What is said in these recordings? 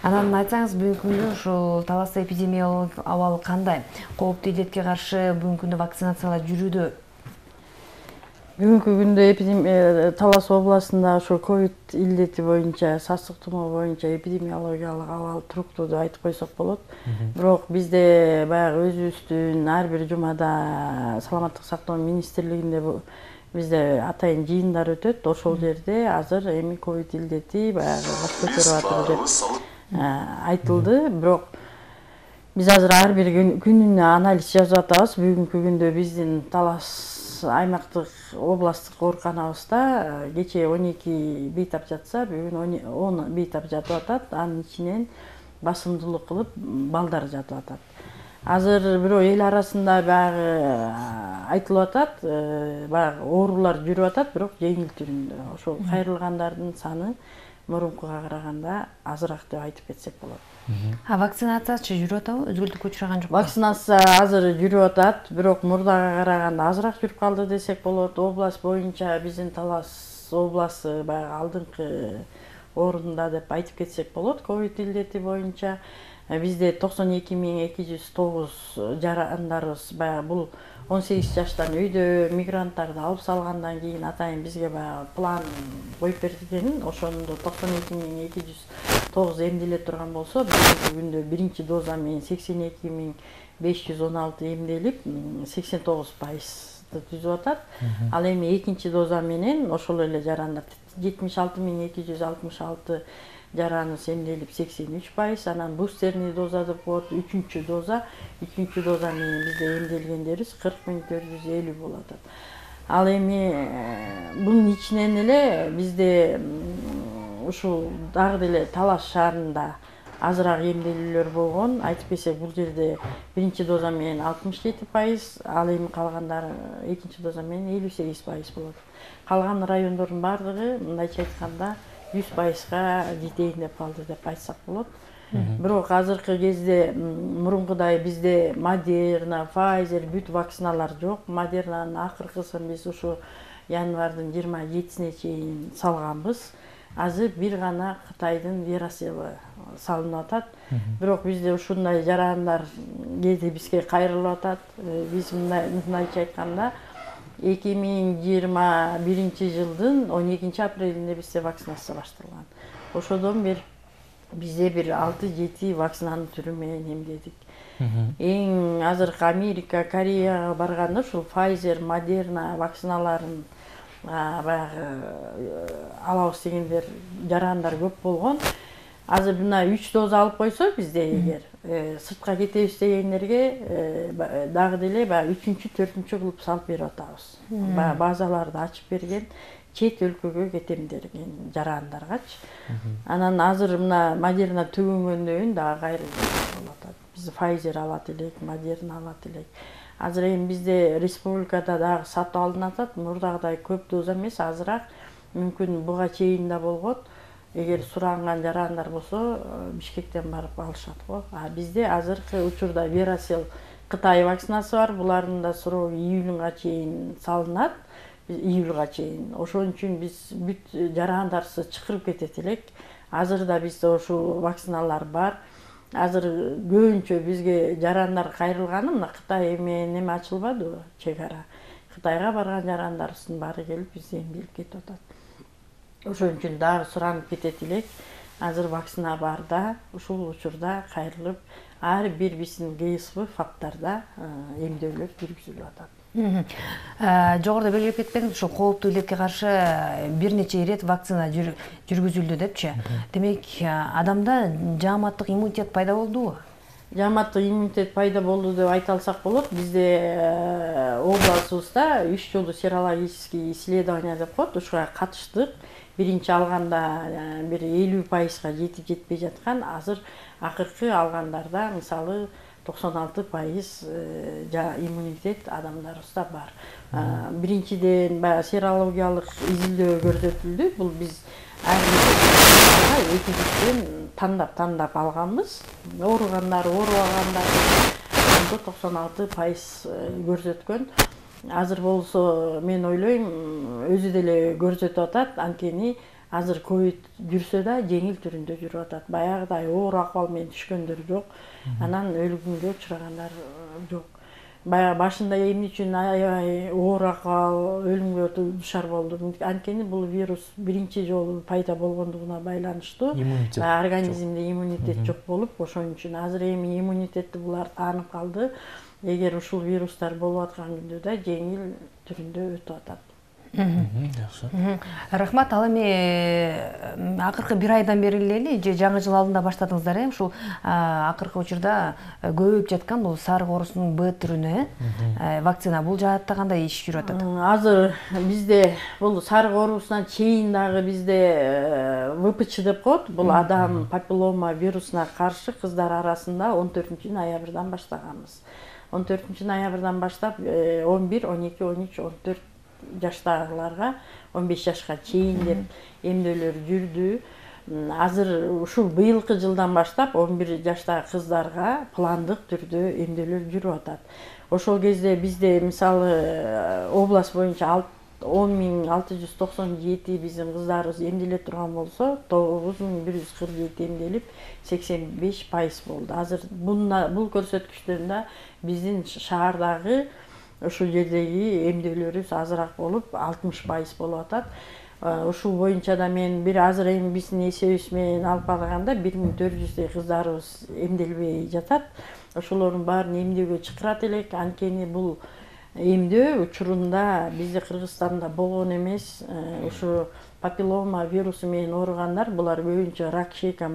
Анан айтсаңыз, бүгүнкү күндө ушул Таласта эпидемиологиялык абал кандай? Кооптуу илдетке каршы бүгүнкү күндө вакцинациялар жүрүүдө. Бүгүнкү күндө Талас областында ошо ковид илдети боюнча, сасык тумоо боюнча эпидемиологиялык абал туруктуу деп айтып койсок болот. Бирок бизде баягы өзүбүздүн ар бир жумада саламаттык сактоо министрлигинде бизде атайын жыйындар өтөт. Ошол жерде азыр эми ковид илдети баягы баш көтөрүп атат деп айтылды. Бирок биз азыр ар бир күнүнө анализ жазып атабыз. Бүгүнкү күндө биздин Талас аймактык областтык ооруканабызда кечээ 12 бейтап жатса, бүгүн 10 бейтап жатып атат. Анын ичинен басымдуулук кылып балдар жатып атат. Азыр бирок эл арасында баягы айтылып атат, баягы оорулар жүрүп атат, бирок жеңил түрүндө. Ошол кайрылгандардын саны мурункуга караганда азыраак деп айтып кетсек болот. Вакцинациячы жүрүп атабы? Өзгөлтүккө учураган жокпу? Вакцинация азыр жүрүп атат, бирок мурдага караганда азыраак жүрүп калды десек болот. Область боюнча биздин Талас областы баягы алдыңкы орунда деп айтып кетсек болот. Ковид илдети боюнча бизде 92.209 жарандарыбыз баягы бул 18 жаштан өйдө мигранттарды алып салгандан кийин атайын бизге баягы план коюп берилген. Ошондо 92.209 эмделе турган болсо, бүгүнкү күндө биринчи доза менен 82.516 эмделип 89%ды түзүп атат. Ал эми экинчи доза менен ошол эле жарандар 76.266 жараныбыз эмделип 83%, анан бустерный доза деп коет, үчүнчү доза менен бизде эмделгендерибиз 40.450 болуп атат. Ал эми бунун ичинен эле бизде ушул дагы деле Талас шаарында азыраак эмделүүлөр болгон. Айтып кетсек, бул жерде биринчи доза менен 67%, ал эми калгандары экинчи доза менен 58% болот. Калган райондордун баардыгы мындайча айтканда 100%га жетейин деп калды деп айтсак болот. Бирок азыркы кезде мурункудай бизде Модерна, Pfizer бүт вакциналар жок. Модернанын акыркысын биз ушу январдын 27-сине чейин салганбыз. Азыр бир гана Кытайдын Вераселы салынып атат. Бирок бизде ушундай жарандар кээде бизге кайрылып атат. Биз мындайча айтканда 2021 жылдын 12 апрелинде бизде вакцинация башталган. Ошодон бери бизде бир 6-7 вакцинанын түрү менен эмдедик. Эң азыркы Америка, Кореяга барганда ушул Pfizer, Moderna вакциналарын баягы алабыз дегендер жарандар көп болгон. Азыр мына 3 доза алып койсо бизде эгер сыртка кетебиз дегендерге дагы деле баягы 3-4 кылып салып берип атабыз. Баягы базаларды ачып берген, чет өлкөгө кетем деген жарандаргачы. Анан азыр мына Модерна төгөнгөндөн кийин дагы кайрылып болуп атат. Биз Pfizer алат элек, Moderna алат элек. Азыр эми бизде республикада дагы сатып алынып атат. Мурдагыдай көп доза эмес, азыраак, мүмкүн буга чейин да болгон. Эгер суранган жарандар болсо, Бишкектен барып алышат го. Бизде азыркы учурда Верасел Кытай вакцинасы бар. Булардын да сроги июлга чейин салынат. Июлга чейин. Ошон үчүн биз бүт жарандарыбызды чакырып кетет элек. Азыр да бизде ошол вакциналар бар. Азыр көбүнчө бизге жарандар кайрылганы мына Кытай менен эме ачылбадыбы, чек ара. Кытайга барган жарандарыбыздын баары келип бизде эмделип кетип атат. Ошон үчүн дагы суранып кетет элек. Азыр вакцина бар да, ушул учурда кайрылып ар бир биздин ГСВ фаптарда эмдөөлөр жүргүзүлүп атат. Жогоруда белгилеп кетпедиңиз, ушул кооптуу илдетке каршы бир нече ирет вакцина жүргүзүлдү депчи. Демек, адамда жааматтык иммунитет пайда болдубу? Жааматтык иммунитет пайда болду деп айта алсак болот. Бизде областыбызда 3 жолу серологический исследование деп коет. Ушуга катыштык. Биринчи алганда бир 50%га жетип жетпей жаткан, азыр акыркы алгандарда мисалы 96% иммунитет адамдарыбызда бар. Биринчиден баягы серологиялык изилдөө көрсөтүлдү. Бул биз ар бир экибизден тандап алганбыз. Ооругандар, оорубагандар 96% көрсөткөн. Азыр болсо мен ойлойм өзү деле көрсөтүп атат. Анткени азыр ковид жүрсө да жеңил түрүндө жүрүп атат. Баягыдай оор акыбал менен түшкөндөр жок. Анан өлүмгө учурагандар жок. Баягы башында эмне үчүн аябай оор акыбал, өлүмгө душар болду? Анткени бул вирус биринчи жолу пайда болгондугуна байланыштуу. Организмде иммунитет жок болуп, ошон үчүн азыр эми иммунитетти булар таанып калды. Эгер ушул вирустар болуп аткан күндө да жеңил түрүндө өтүп атат. Жакшы. Рахмат. Ал эми акыркы бир айдан бери эле же жаңы жыл алдында баштадыңыздар, ушул акыркы учурда көбөйүп жаткан бул сарык оорусунун Б түрүнө вакцина. Бул жаатта кандай иш жүрүп атат? Азыр бизде бул сарык оорусуна чейин дагы бизде ВПЧ деп коет. Бул адам папиллома вирусуна каршы кыздар арасында 14-ноябрдан баштаганбыз. 14-ноябрдан баштап 11, 12, 13, 14 жаштагыларга 15 жашка чейин деп эмдөөлөр жүрдү. Азыр ушул быйылкы жылдан баштап 11 жаштагы кыздарга пландык түрдө эмдөөлөр жүрүп атат. Ошол кезде бизде мисалы область боюнча 10.697 биздин кыздарыбыз эмделе турган болсо, 9.147 эмделип 85% болду. Азыр бул көрсөткүчтөн да биздин шаардагы ушул жердеги эмдөөлөрүбүз азыраак болуп 60% болуп атат. Ушул боюнча да мен бир азыр эми биздин эсебибиз менен алып караганда 1400 кыздарыбыз эмделбей жатат. Ошолордун баарын эмдөөгө чакырат элек. Анткени бул эмдөө учурунда бизде Кыргызстанда болгон эмес. Ушу папиллома вирусу менен ооругандар булар көбүнчө рак шейка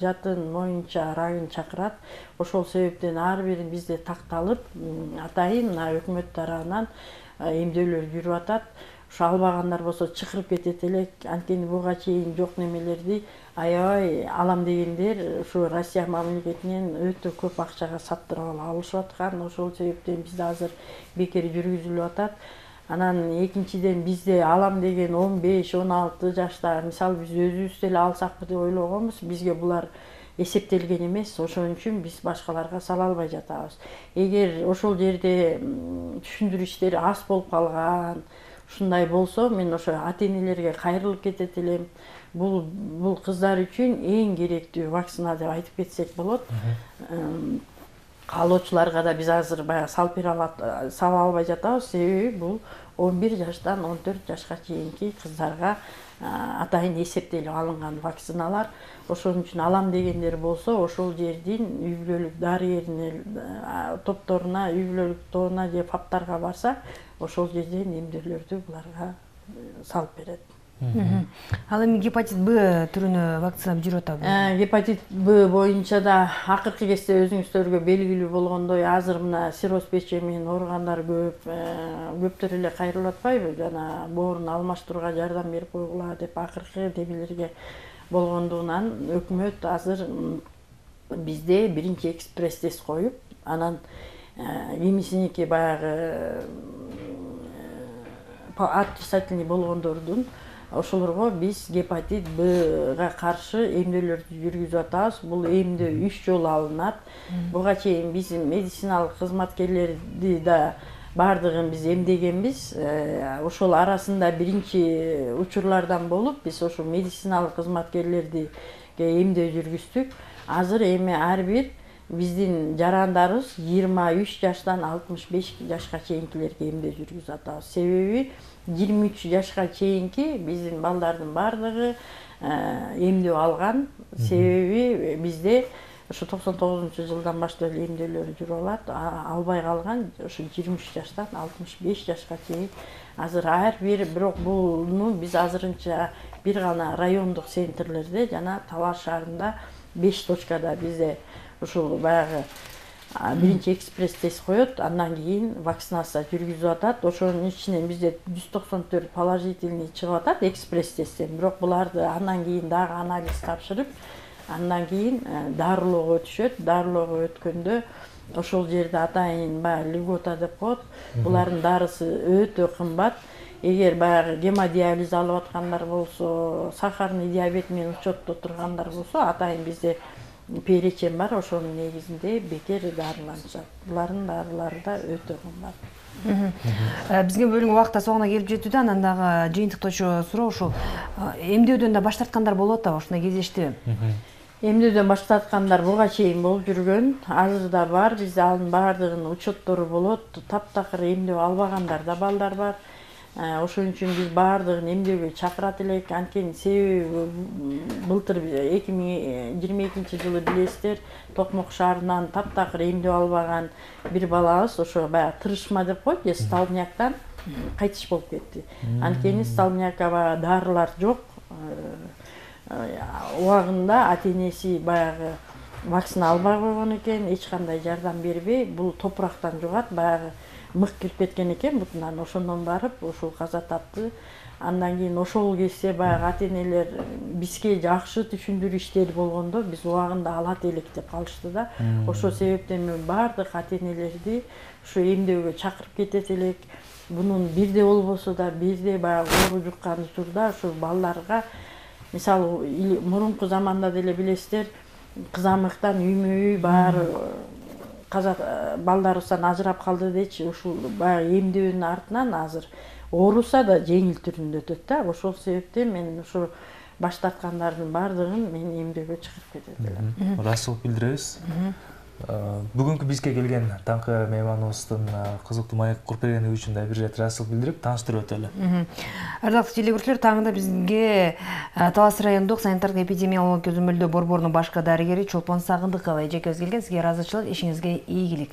жатын моюнча рагын чакырат. Ошол себептен ар бири бизде такталып, атайын мына өкмөт тарабынан эмдөөлөр жүрүп атат. Ушу албагандар болсо чакырып кетет элек. Анткени буга чейин жок немелерди аябай алам дегендер ушу Россия мамлекетинен өтө көп акчага саттырып алышып аткан. Ошол себептен бизде азыр бекер жүргүзүлүп атат. Анан экинчиден бизде алам деген 15-16 жашта, мисалы биз өзүбүз деле алсакпы деп ойлогонбуз. Бизге булар эсептелген эмес. Ошон үчүн биз башкаларга сала албай жатабыз. Эгер ошол жерде түшүндүрүү иштери аз болуп калган, ушундай болсо, мен ошо ата-энелерге кайрылып кетет элем. Бул кыздар үчүн эң керектүү вакцина деп айтып кетсек болот. Каалоочуларга да биз азыр баягы сала албай жатабыз. Себеби бул 11 жаштан 14 жашка чейинки кыздарга атайын эсептелип алынган вакциналар. Ошон үчүн алам дегендер болсо, ошол жердин үй бүлөлүк дарыгерин топторуна, үй бүлөлүк тобуна же фаптарга барса, ошол жерден эмдөөлөрдү буларга салып берет. Ал эми гепатит Б түрүнө вакцина жүрүп атабы? Гепатит Б боюнча да акыркы кезде өзүңүздөргө белгилүү болгондой, азыр мына сироз печени менен ооругандар көптөр эле кайрылып атпайбы? Жана боорун алмаштырууга жардам берип койгула деп акыркы демилерге болгондугунан өкмөт азыр бизде биринчи экспресс тест коюп, анан эмисиники баягы отрицательный болгондордун ошолорго биз гепатит Бга каршы эмдөөлөрдү жүргүзүп атабыз. Бул эмдөө 3 жолу алынат. Буга чейин биздин медициналык кызматкерлерди да бардыгын биз эмдегенбиз. Ошол арасында биринчи учурлардан болуп, биз ошол медициналык кызматкерлерди эмдөө жүргүздүк. Азыр эми ар бир биздин жарандарыбыз 23 жаштан 65 жашка чейинкилерге эмдөө жүргүзүп атабыз. Себеби 23 жашка чейинки биздин балдардын бардыгы эмдөө алган. Себеби бизде ошо 99-жылдан баштап эмдөөлөр жүрүп алат. Албай калган ошо 23 жаштан 65 жашка чейин. Азыр ар бир, бирок буну биз азырынча бир гана райондук центрлерде жана Талаш шаарында 5 точкада бизде ушул баягы биринчи экспресс тест коет, андан кийин вакцинация жүргүзүп атат. Ошонун ичинен бизде 194 положительный чыгып атат экспресс тесттен. Бирок буларды андан кийин дагы анализ тапшырып, андан кийин дарылоого өтүшөт. Дарылоого өткөндө ошол жерде атайын баягы льгота деп коет. Булардын дарысы өтө кымбат. Эгер баягы гемодиализ алып аткандар болсо, сахарный диабет менен учетто тургандар болсо, атайын бизде перечем бар, ошонун негизинде бекер дарыланышат. Булардын дарылары да өтө кымбат. Бизге бөлүнгөн убакта соңуна келип жетүүдө, анан дагы жыйынтыктоочу суроо ушул эмдөөдөн да баш тарткандар болуп атабы, ушундай кезештиби? Эмдөөдөн баш тарткандар буга чейин болуп жүргөн, азыр да бар. Бизде анын баардыгынын учеттору болот. Таптакыр эмдөө албагандар да балдар бар. Ошон үчүн биз баардыгын эмдөөгө чакырат элек. Анткени себеби былтыр 2022-жылы билесиздер, Токмок шаарынан таптакыр эмдөө албаган бир балабыз ошо баягы тырышма деп коет, же столбняктан кайтыш болуп кетти. Анткени столбнякка баягы дарылар жок. Убагында ата-энеси баягы вакцина албай койгон экен, эч кандай жардам бербей, бул топурактан жугат, баягы мык кирип кеткен экен бутунан, ошондон барып ушул каза тапты. Андан кийин ошол кезде баягы ата-энелер бизге жакшы түшүндүрүү иштери болгондо биз убагында алат элек деп калышты да. Ошол себептен мен баардык ата-энелерди ушу эмдөөгө чакырып кетет элек. Бунун бирде болбосо да бирде баягы оору жуккан учурда ушул балдарга, мисалы мурунку заманда деле билесиздер, кызамыктан үймө-үй баары балдарыбыздан ажырап калды дечи, ушул баягы эмдөөнүн артынан азыр ооруса да жеңил түрүндө өтөт да. Ошол себептен мен ушу баш тарткандардын баардыгын мен эмдөөгө чыгарып кетет элем. Ырайсыздык билдиребиз. Бүгүнкү бизге келген таңкы мейманыбыздын кызыктуу маек куруп бергени үчүн да бир ирет ырайсыздык билдирип, тааныштырып өтөлү. Ардактуу телегөрүүчүлөр, таңында бизге Талас райондук санитардык эпидемиологиялык көзөмөлдөө борборунун башкы дарыгери Чолпон Сагындыкова эжекебиз келген. Сизге ыраазычылык, ишиңизге ийгилик.